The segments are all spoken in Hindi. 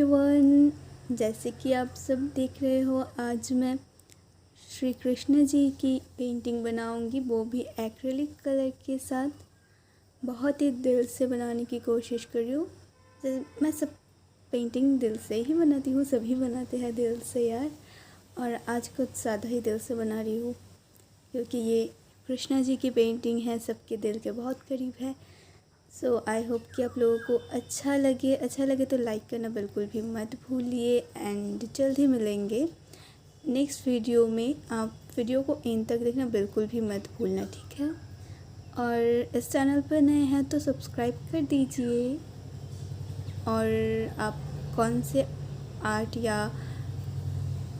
एवरीवन, जैसे कि आप सब देख रहे हो, आज मैं श्री कृष्ण जी की पेंटिंग बनाऊंगी, वो भी एक्रेलिक कलर के साथ। बहुत ही दिल से बनाने की कोशिश कर रही हूँ। मैं सब पेंटिंग दिल से ही बनाती हूँ, सभी बनाते हैं दिल से यार, और आज कुछ ज़्यादा ही दिल से बना रही हूँ क्योंकि ये कृष्णा जी की पेंटिंग है, सबके दिल के बहुत करीब है। सो आई होप कि आप लोगों को अच्छा लगे तो लाइक करना बिल्कुल भी मत भूलिए। एंड जल्द ही मिलेंगे नेक्स्ट वीडियो में। आप वीडियो को एंड तक देखना बिल्कुल भी मत भूलना, ठीक है। और इस चैनल पर नए हैं तो सब्सक्राइब कर दीजिए। और आप कौन से आर्ट या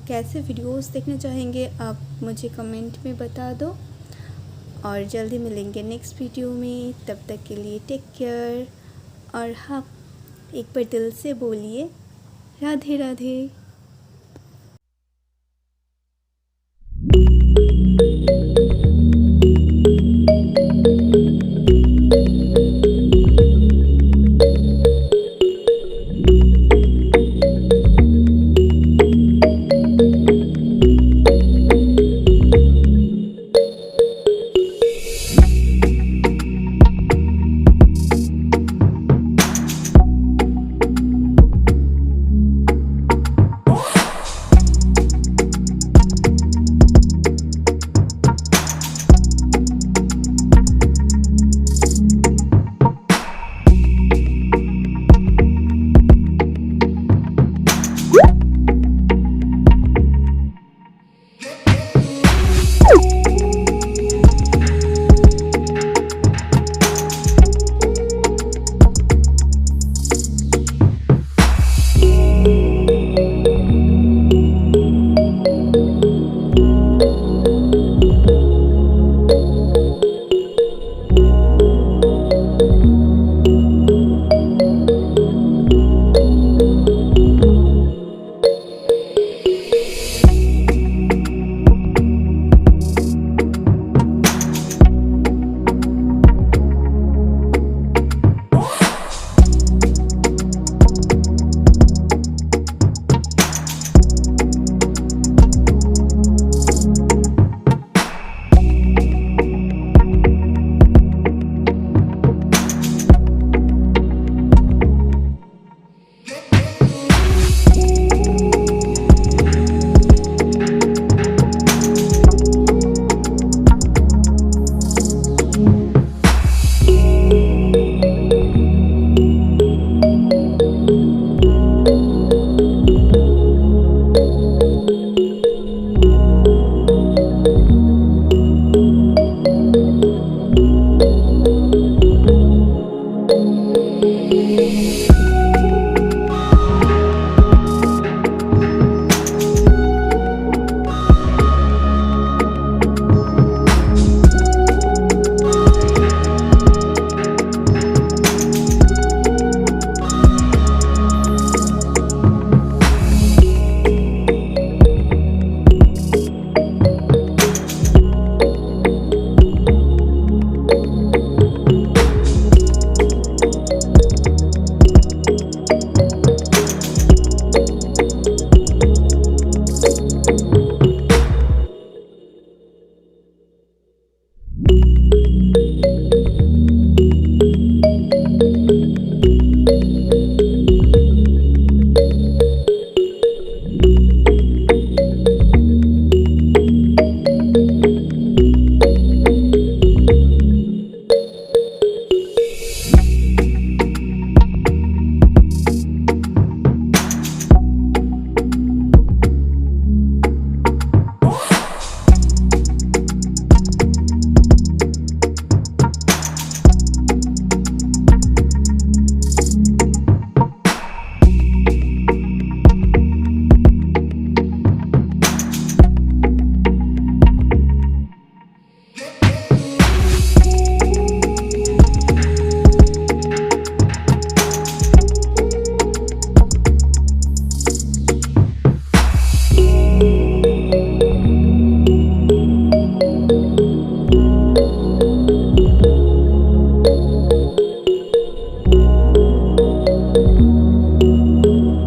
कैसे वीडियोस देखना चाहेंगे आप मुझे कमेंट में बता दो। और जल्दी मिलेंगे नेक्स्ट वीडियो में, तब तक के लिए टेक केयर। और हाँ, एक बार दिल से बोलिए राधे राधे।